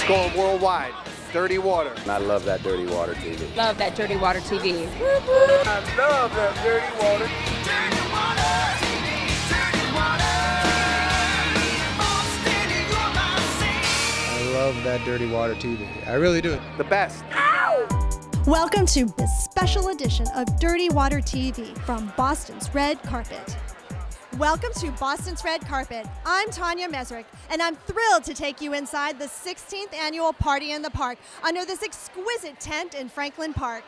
going worldwide. Dirty Water. I love that Dirty Water TV. Love that Dirty Water TV. I love that Dirty Water. I love that Dirty Water TV. I really do. The best. Welcome to this special edition of Dirty Water TV from Boston's Red Carpet. Welcome to Boston's Red Carpet. I'm Tanya Mesrick, and I'm thrilled to take you inside the 16th annual Party in the Park under this exquisite tent in Franklin Park.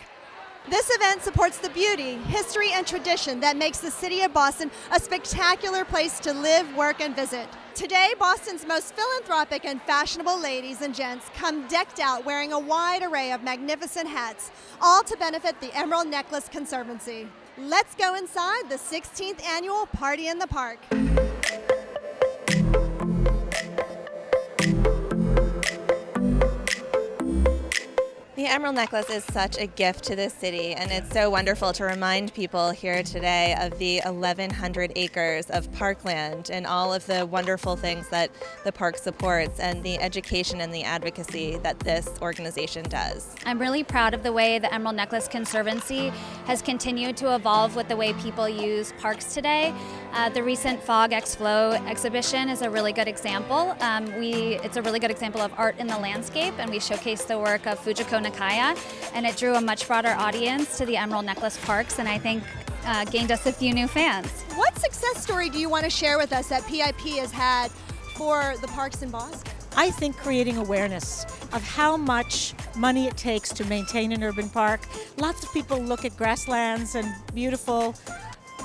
This event supports the beauty, history, and tradition that makes the city of Boston a spectacular place to live, work, and visit. Today, Boston's most philanthropic and fashionable ladies and gents come decked out wearing a wide array of magnificent hats, all to benefit the Emerald Necklace Conservancy. Let's go inside the 16th annual Party in the Park. The Emerald Necklace is such a gift to this city, and it's so wonderful to remind people here today of the 1,100 acres of parkland and all of the wonderful things that the park supports and the education and the advocacy that this organization does. I'm really proud of the way the Emerald Necklace Conservancy has continued to evolve with the way people use parks today. The recent Fog X Flow exhibition is a really good example. It's a really good example of art in the landscape, and we showcase the work of Fujiko Nakaya, and it drew a much broader audience to the Emerald Necklace Parks, and I think gained us a few new fans. What success story do you want to share with us that PIP has had for the parks in Boston? I think creating awareness of how much money it takes to maintain an urban park. Lots of people look at grasslands and beautiful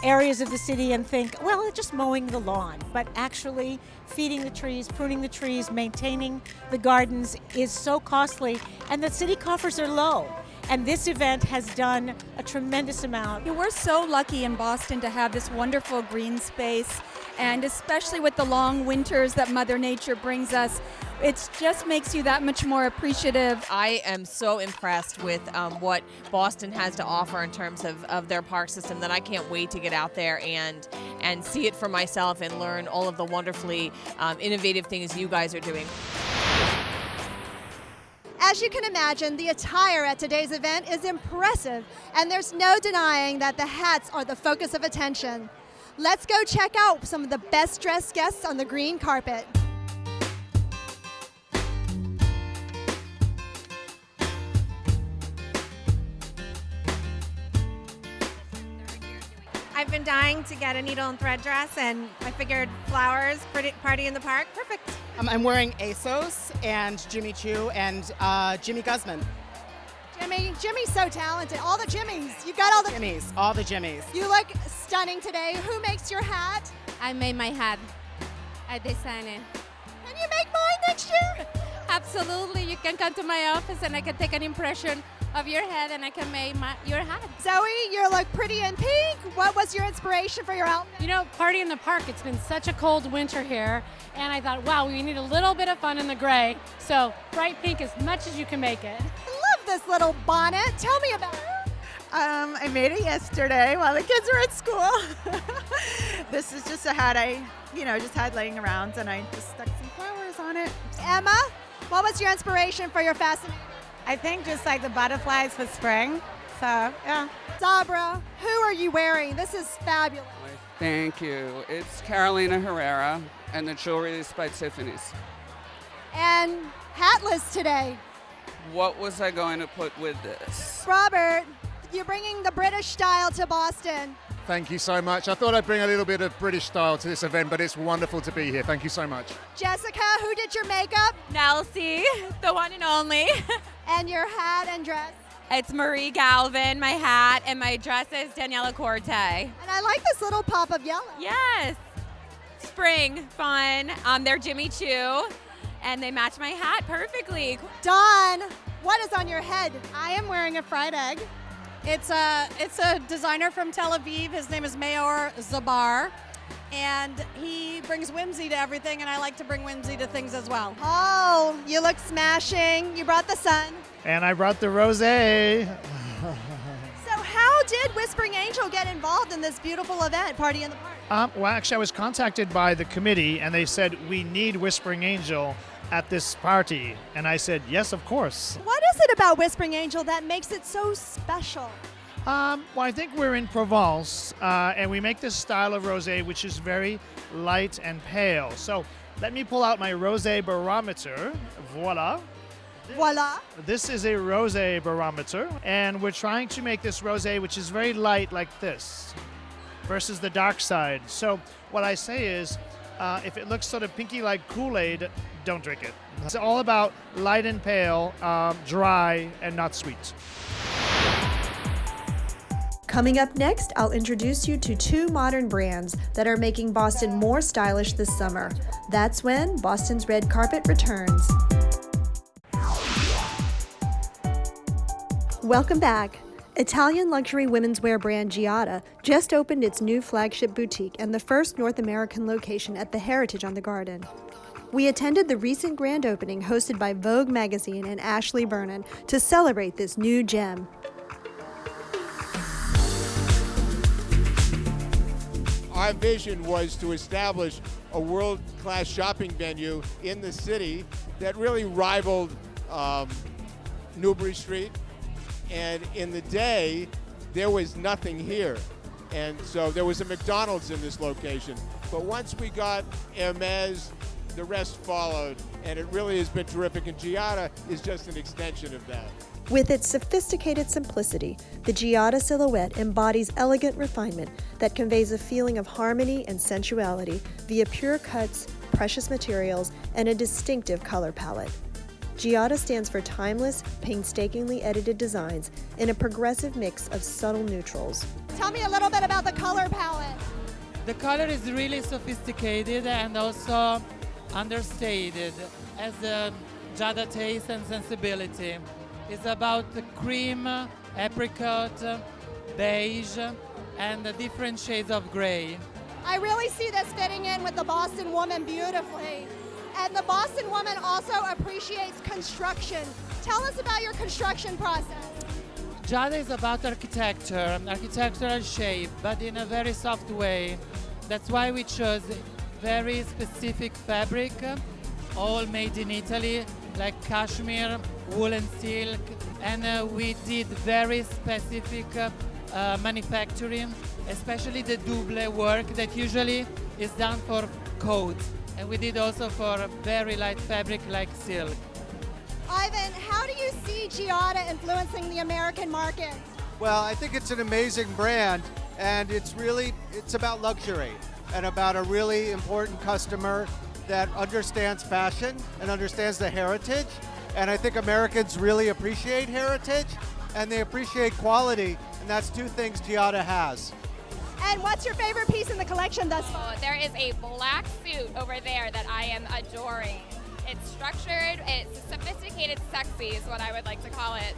areas of the city and think, well, it's just mowing the lawn. But actually feeding the trees, pruning the trees, maintaining the gardens is so costly, and the city coffers are low. And this event has done a tremendous amount. We're so lucky in Boston to have this wonderful green space, and especially with the long winters that Mother Nature brings us, it just makes you that much more appreciative. I am so impressed with what Boston has to offer in terms of their park system that I can't wait to get out there and see it for myself and learn all of the wonderfully innovative things you guys are doing. As you can imagine, the attire at today's event is impressive, and there's no denying that the hats are the focus of attention. Let's go check out some of the best dressed guests on the green carpet. I've been dying to get a needle and thread dress, and I figured flowers, Party in the Park, perfect. I'm wearing ASOS and Jimmy Choo and Jimmy Guzman. Jimmy's so talented. All the Jimmys. You got all the Jimmys. All the Jimmys. You look stunning today. Who makes your hat? I made my hat. I designed it. Can you make mine next year? Absolutely. You can come to my office and I can take an impression of your head and I can make your hat. Zoe, you look pretty in pink. What was your inspiration for your outfit? You know, Party in the Park, it's been such a cold winter here, and I thought, wow, we need a little bit of fun in the gray, so bright pink as much as you can make it. I love this little bonnet. Tell me about it. I made it yesterday while the kids were at school. This is just a hat I, just had laying around, and I just stuck some flowers on it. Emma, what was your inspiration for your fascinating? I think just like the butterflies for spring. So, yeah. Sabra, who are you wearing? This is fabulous. Thank you. It's Carolina Herrera, and the jewelry is by Tiffany's. And hatless today. What was I going to put with this? Robert, you're bringing the British style to Boston. Thank you so much. I thought I'd bring a little bit of British style to this event, but it's wonderful to be here. Thank you so much. Jessica, who did your makeup? Nelsie, the one and only. And your hat and dress? It's Marie Galvin, my hat, and my dress is Daniela Corte. And I like this little pop of yellow. Yes. Spring, fun. They're Jimmy Choo, and they match my hat perfectly. Dawn, what is on your head? I am wearing a fried egg. It's a designer from Tel Aviv. His name is Mayor Zabar, and he brings whimsy to everything, and I like to bring whimsy to things as well. Oh, you look smashing. You brought the sun. And I brought the rosé. So how did Whispering Angel get involved in this beautiful event, Party in the Park? Well, actually, I was contacted by the committee, and they said, we need Whispering Angel at this party? And I said, yes, of course. What is it about Whispering Angel that makes it so special? Well, I think we're in Provence, and we make this style of rosé which is very light and pale. So let me pull out my rosé barometer. Voila. Voila. This is a rosé barometer, and we're trying to make this rosé which is very light like this versus the dark side. So what I say is, if it looks sort of pinky like Kool-Aid, don't drink it. It's all about light and pale, dry and not sweet. Coming up next, I'll introduce you to two modern brands that are making Boston more stylish this summer. That's when Boston's red carpet returns. Welcome back. Italian luxury women's wear brand Giada just opened its new flagship boutique and the first North American location at the Heritage on the Garden. We attended the recent grand opening hosted by Vogue magazine and Ashley Vernon to celebrate this new gem. Our vision was to establish a world-class shopping venue in the city that really rivaled Newbury Street. And in the day, there was nothing here. And so there was a McDonald's in this location. But once we got Hermes, the rest followed. And it really has been terrific. And Giada is just an extension of that. With its sophisticated simplicity, the Giada silhouette embodies elegant refinement that conveys a feeling of harmony and sensuality via pure cuts, precious materials, and a distinctive color palette. Giada stands for timeless, painstakingly edited designs in a progressive mix of subtle neutrals. Tell me a little bit about the color palette. The color is really sophisticated and also understated as a Giada taste and sensibility. It's about the cream, apricot, beige, and the different shades of gray. I really see this fitting in with the Boston woman beautifully. And the Boston woman also appreciates construction. Tell us about your construction process. Giada is about architecture, architectural shape, but in a very soft way. That's why we chose very specific fabric, all made in Italy, like cashmere, wool and silk, and we did very specific manufacturing, especially the double work that usually is done for coats. And we did also for very light fabric like silk. Ivan, how do you see Giada influencing the American market? Well, I think it's an amazing brand, and it's about luxury and about a really important customer that understands fashion and understands the heritage. And I think Americans really appreciate heritage and they appreciate quality, and that's two things Giada has. And what's your favorite piece in the collection thus far? There is a black suit over there that I am adoring. It's structured, it's sophisticated, sexy is what I would like to call it.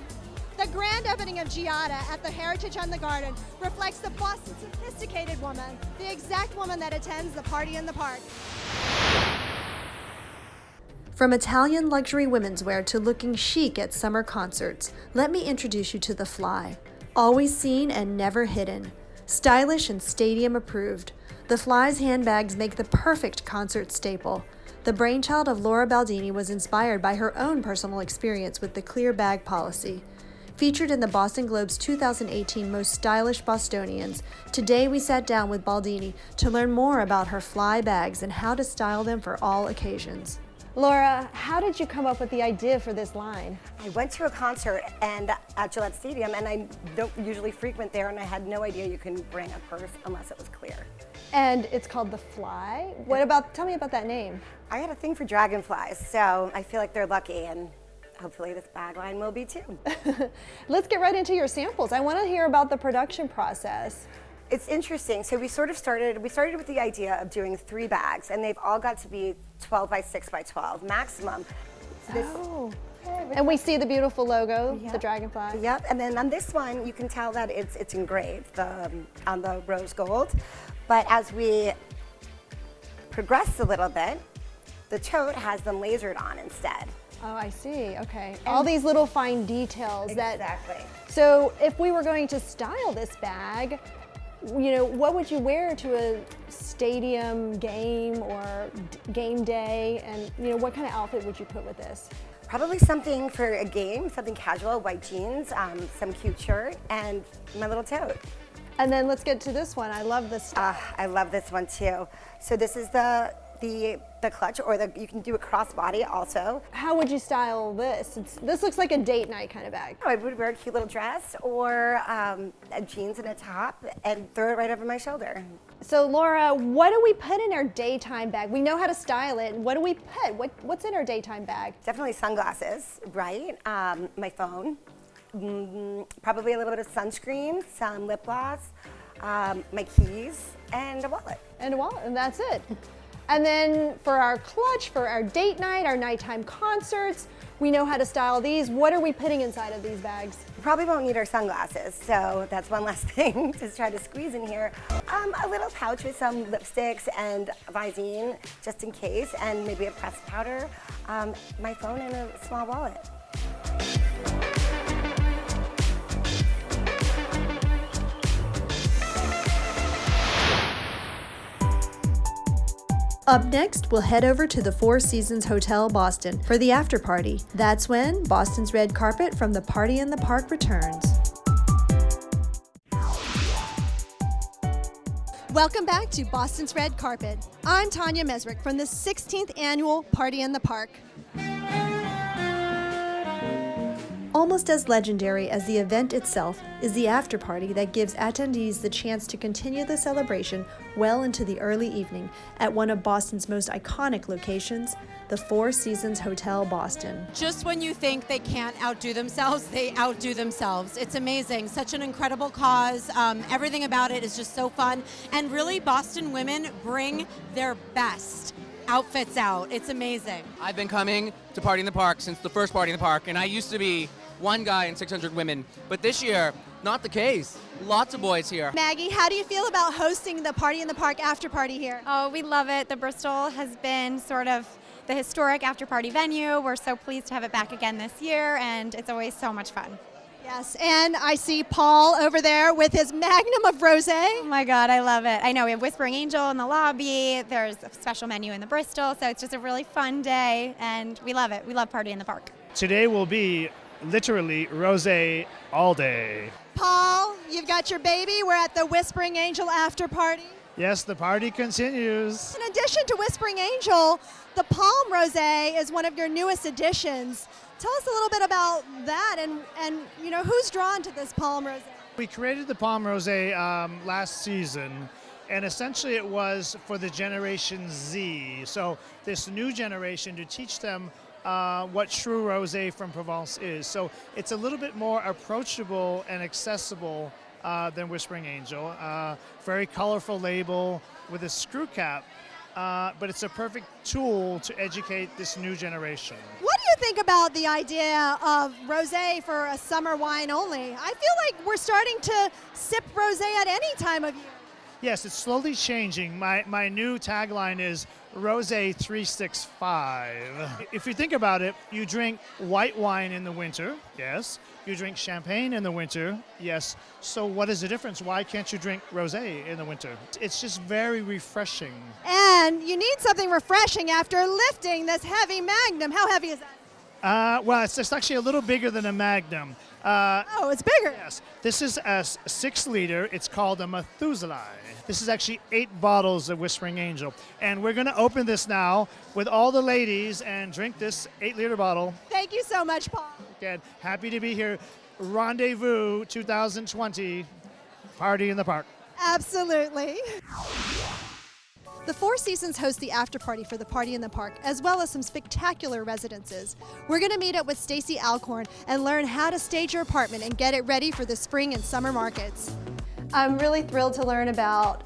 The grand opening of Giada at the Heritage on the Garden reflects the Boston sophisticated woman, the exact woman that attends the party in the park. From Italian luxury women's wear to looking chic at summer concerts, let me introduce you to the Fly. Always seen and never hidden. Stylish and stadium approved, the Fly's handbags make the perfect concert staple. The brainchild of Laura Baldini was inspired by her own personal experience with the clear bag policy. Featured in the Boston Globe's 2018 Most Stylish Bostonians, today we sat down with Baldini to learn more about her Fly bags and how to style them for all occasions. Laura, how did you come up with the idea for this line? I went to a concert and at Gillette Stadium, and I don't usually frequent there, and I had no idea you can bring a purse unless it was clear. And it's called the Fly? Tell me about that name. I had a thing for dragonflies, so I feel like they're lucky, and hopefully this bag line will be too. Let's get right into your samples. I want to hear about the production process. It's interesting. So we started with the idea of doing 3 bags, and they've all got to be 12 by 6 by 12 maximum. And we see the beautiful logo, the dragonfly. Yep, and then on this one, you can tell that it's engraved on the rose gold. But as we progressed a little bit, the tote has them lasered on instead. Oh, I see, okay. And all these little fine details. Exactly. So if we were going to style this bag, you know, what would you wear to a stadium game or game day? And, you know, what kind of outfit would you put with this? Probably something for a game, something casual, white jeans, some cute shirt, and my little tote. And then let's get to this one. I love this stuff. I love this one too. So this is the clutch, or you can do a crossbody also. How would you style this? This looks like a date night kind of bag. I would wear a cute little dress or a jeans and a top and throw it right over my shoulder. So Laura, what do we put in our daytime bag? We know how to style it. What do we put? What's in our daytime bag? Definitely sunglasses, right? My phone, probably a little bit of sunscreen, some lip gloss, my keys, and a wallet. And that's it. And then for our clutch, for our date night, our nighttime concerts, we know how to style these. What are we putting inside of these bags? We probably won't need our sunglasses, so that's one less thing to try to squeeze in here. A little pouch with some lipsticks and Visine, just in case, and maybe a pressed powder, my phone, and a small wallet. Up next, we'll head over to the Four Seasons Hotel Boston for the after party. That's when Boston's red carpet from the Party in the Park returns. Welcome back to Boston's Red Carpet. I'm Tanya Mesrick from the 16th annual Party in the Park. Almost as legendary as the event itself is the after party that gives attendees the chance to continue the celebration well into the early evening at one of Boston's most iconic locations, the Four Seasons Hotel Boston. Just when you think they can't outdo themselves, they outdo themselves. It's amazing. Such an incredible cause. Everything about it is just so fun. And really, Boston women bring their best outfits out. It's amazing. I've been coming to Party in the Park since the first Party in the Park, and I used to be one guy and 600 women. But this year, not the case. Lots of boys here. Maggie, how do you feel about hosting the Party in the Park after party here? Oh, we love it. The Bristol has been sort of the historic after party venue. We're so pleased to have it back again this year, and it's always so much fun. Yes, and I see Paul over there with his magnum of rosé. Oh my God, I love it. I know we have Whispering Angel in the lobby. There's a special menu in the Bristol, so it's just a really fun day, and we love it. We love Party in the Park. Today will be literally rosé all day. Paul, you've got your baby. We're at the Whispering Angel after party. Yes, the party continues. In addition to Whispering Angel, the Palm Rosé is one of your newest additions. Tell us a little bit about that and you know, who's drawn to this Palm Rosé? We created the Palm Rosé last season, and essentially it was for the Generation Z. So this new generation, to teach them what true rosé from Provence is. So it's a little bit more approachable and accessible than Whispering Angel. Very colorful label with a screw cap, but it's a perfect tool to educate this new generation. What do you think about the idea of rosé for a summer wine only? I feel like we're starting to sip rosé at any time of year. Yes, it's slowly changing. My new tagline is Rosé 365. If you think about it, you drink white wine in the winter, yes. You drink champagne in the winter, yes. So what is the difference? Why can't you drink rosé in the winter? It's just very refreshing. And you need something refreshing after lifting this heavy magnum. How heavy is that? Well, it's actually a little bigger than a Magnum. Oh, it's bigger. Yes. This is a 6-liter. It's called a Methuselah. This is actually 8 bottles of Whispering Angel. And we're going to open this now with all the ladies and drink this 8-liter bottle. Thank you so much, Paul. Again, happy to be here. Rendezvous 2020, Party in the Park. Absolutely. The Four Seasons hosts the after party for the Party in the Park, as well as some spectacular residences. We're going to meet up with Stacy Alcorn and learn how to stage your apartment and get it ready for the spring and summer markets. I'm really thrilled to learn about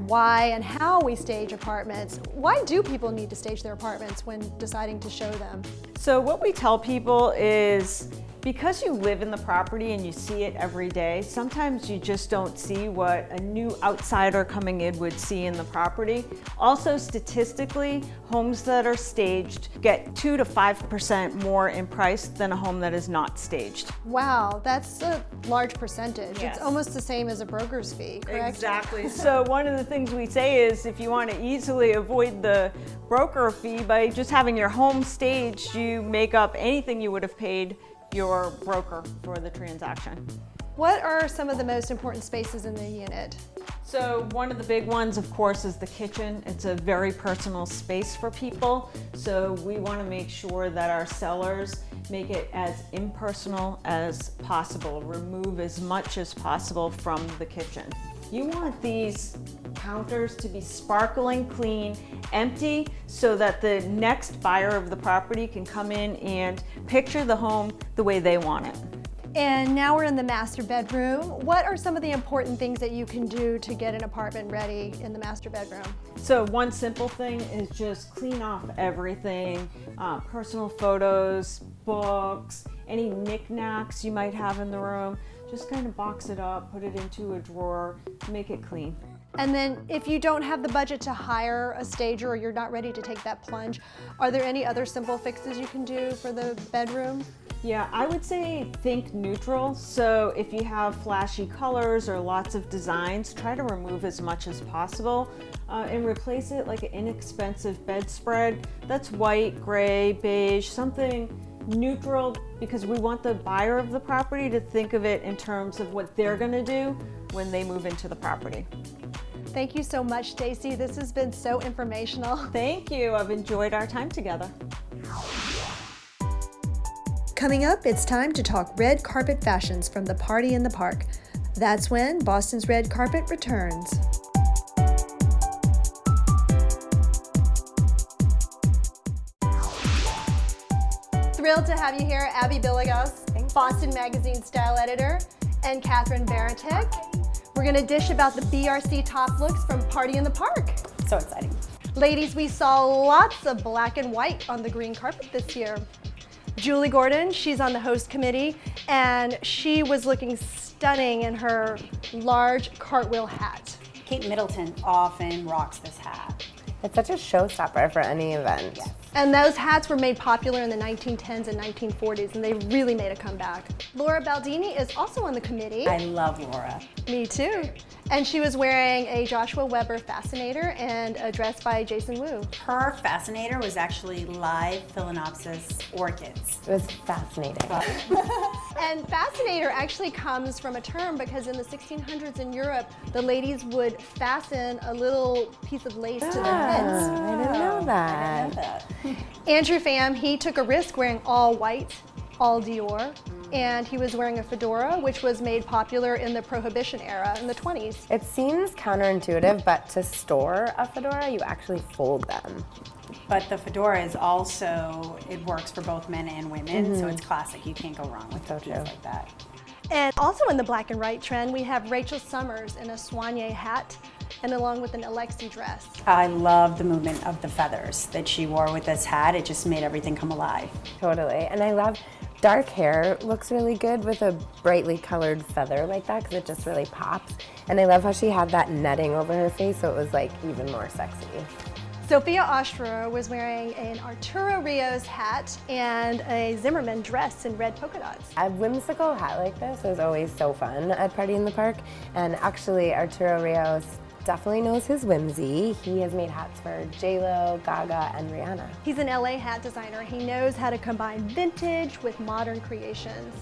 why and how we stage apartments. Why do people need to stage their apartments when deciding to show them? So what we tell people is Because you live in the property and you see it every day, sometimes you just don't see what a new outsider coming in would see in the property. Also, statistically, homes that are staged get 2 to 5% more in price than a home that is not staged. Wow, that's a large percentage. Yes. It's almost the same as a broker's fee, correct? Exactly. So one of the things we say is if you want to easily avoid the broker fee by just having your home staged, you make up anything you would have paid your broker for the transaction. What are some of the most important spaces in the unit? So one of the big ones, of course, is the kitchen. It's a very personal space for people. So we want to make sure that our sellers make it as impersonal as possible, remove as much as possible from the kitchen. You want these counters to be sparkling clean, empty, so that the next buyer of the property can come in and picture the home the way they want it. And now we're in the master bedroom. What are some of the important things that you can do to get an apartment ready in the master bedroom? So one simple thing is just clean off everything, personal photos, books, any knickknacks you might have in the room. Just kind of box it up, put it into a drawer, make it clean. And then if you don't have the budget to hire a stager or you're not ready to take that plunge, are there any other simple fixes you can do for the bedroom? Yeah, I would say think neutral. So if you have flashy colors or lots of designs, try to remove as much as possible and replace it like an inexpensive bedspread that's white, gray, beige, something neutral, because we want the buyer of the property to think of it in terms of what they're going to do when they move into the property. Thank you so much, Stacy. This has been so informational. Thank you. I've enjoyed our time together. Coming up, it's time to talk red carpet fashions from the Party in the Park. That's when Boston's Red Carpet returns. Thrilled to have you here, Abby Billigos, Boston Magazine style editor, and Catherine Veritek. We're gonna dish about the BRC top looks from Party in the Park. So exciting. Ladies, we saw lots of black and white on the green carpet this year. Julie Gordon, she's on the host committee, and she was looking stunning in her large cartwheel hat. Kate Middleton often rocks this hat. It's such a showstopper for any event. Yes. And those hats were made popular in the 1910s and 1940s, and they really made a comeback. Laura Baldini is also on the committee. I love Laura. Me too. And she was wearing a Joshua Weber Fascinator and a dress by Jason Wu. Her Fascinator was actually live Phalaenopsis orchids. It was fascinating. And fascinator actually comes from a term because in the 1600s in Europe, the ladies would fasten a little piece of lace to their heads. I didn't know that. Andrew Pham, he took a risk wearing all white, all Dior, and he was wearing a fedora, which was made popular in the Prohibition era in the 20s. It seems counterintuitive, but to store a fedora, you actually fold them. But the fedora is also, it works for both men and women, so it's classic. You can't go wrong with things like that. And also in the black and white trend, we have Rachel Summers in a soigné hat and along with an Alexi dress. I love the movement of the feathers that she wore with this hat. It just made everything come alive. Totally, and I love dark hair looks really good with a brightly colored feather like that because it just really pops. And I love how she had that netting over her face so it was like even more sexy. Sophia Ostrower was wearing an Arturo Rios hat and a Zimmerman dress in red polka dots. A whimsical hat like this is always so fun at Party in the Park. And actually Arturo Rios definitely knows his whimsy. He has made hats for J-Lo, Gaga, and Rihanna. He's an LA hat designer. He knows how to combine vintage with modern creations.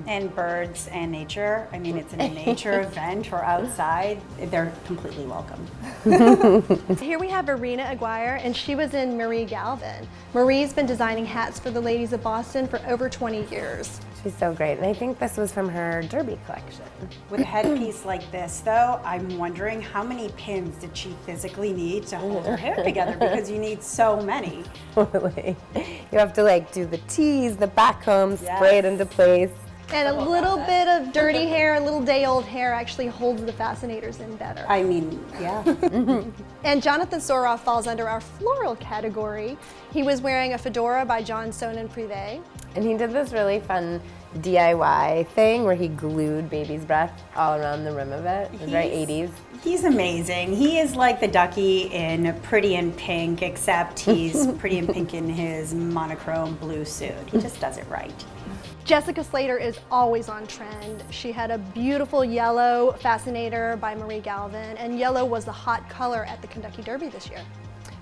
And birds and nature. I mean, it's a nature event or outside. They're completely welcome. Here we have Irina Aguirre, and she was in Marie Galvin. Marie's been designing hats for the ladies of Boston for over 20 years. She's so great, and I think this was from her derby collection. With a headpiece like this, though, I'm wondering how many pins did she physically need to hold her hair together, because you need so many. Totally. You have to like do the tease, the back comb, spray it into place. And a little bit of dirty hair, a little day-old hair actually holds the fascinators in better. I mean, yeah. And Jonathan Soroff falls under our floral category. He was wearing a fedora by John Sonnen Privé. And he did this really fun DIY thing where he glued baby's breath all around the rim of it. It was very 80s. He's amazing. He is like the ducky in Pretty in Pink, except he's Pretty in Pink in his monochrome blue suit. He just does it right. Jessica Slater is always on trend. She had a beautiful yellow Fascinator by Marie Galvin, and yellow was the hot color at the Kentucky Derby this year.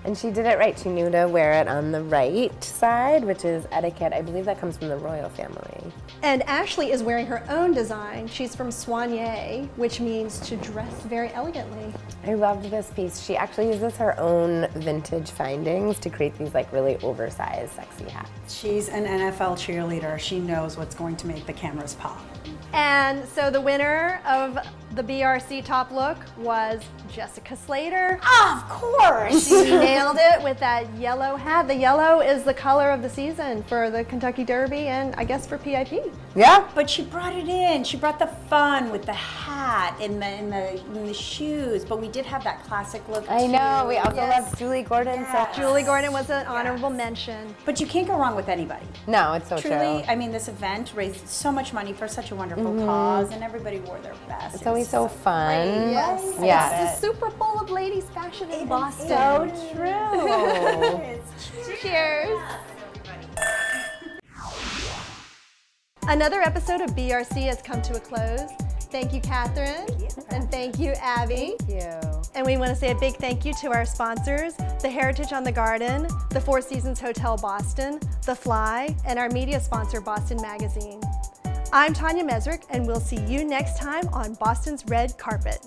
And she did it right. She knew to wear it on the right side, which is etiquette. I believe that comes from the royal family. And Ashley is wearing her own design. She's from Soigné, which means to dress very elegantly. I loved this piece. She actually uses her own vintage findings to create these like really oversized, sexy hats. She's an NFL cheerleader. She knows what's going to make the cameras pop. And so the winner of the BRC top look was Jessica Slater. Of course! She nailed it with that yellow hat. The yellow is the color of the season for the Kentucky Derby and I guess for PIP. Yeah. But she brought it in. She brought the fun with the hat and the shoes. But we did have that classic look I too. know. We also love Julie Gordon. Yes. Julie Gordon was an honorable mention. But you can't go wrong with anybody. No, it's so Truly, true. I mean, this event raised so much money for such a wonderful cause, and everybody wore their best. It's always so fun. Yes. Yeah. It's the Super Bowl of ladies fashion in Boston. So true. Cheers. Another episode of BRC has come to a close. Thank you, Catherine, and thank you, Abby. Thank you. And we want to say a big thank you to our sponsors, the Heritage on the Garden, the Four Seasons Hotel Boston, The Fly, and our media sponsor, Boston Magazine. I'm Tanya Mesrick, and we'll see you next time on Boston's Red Carpet.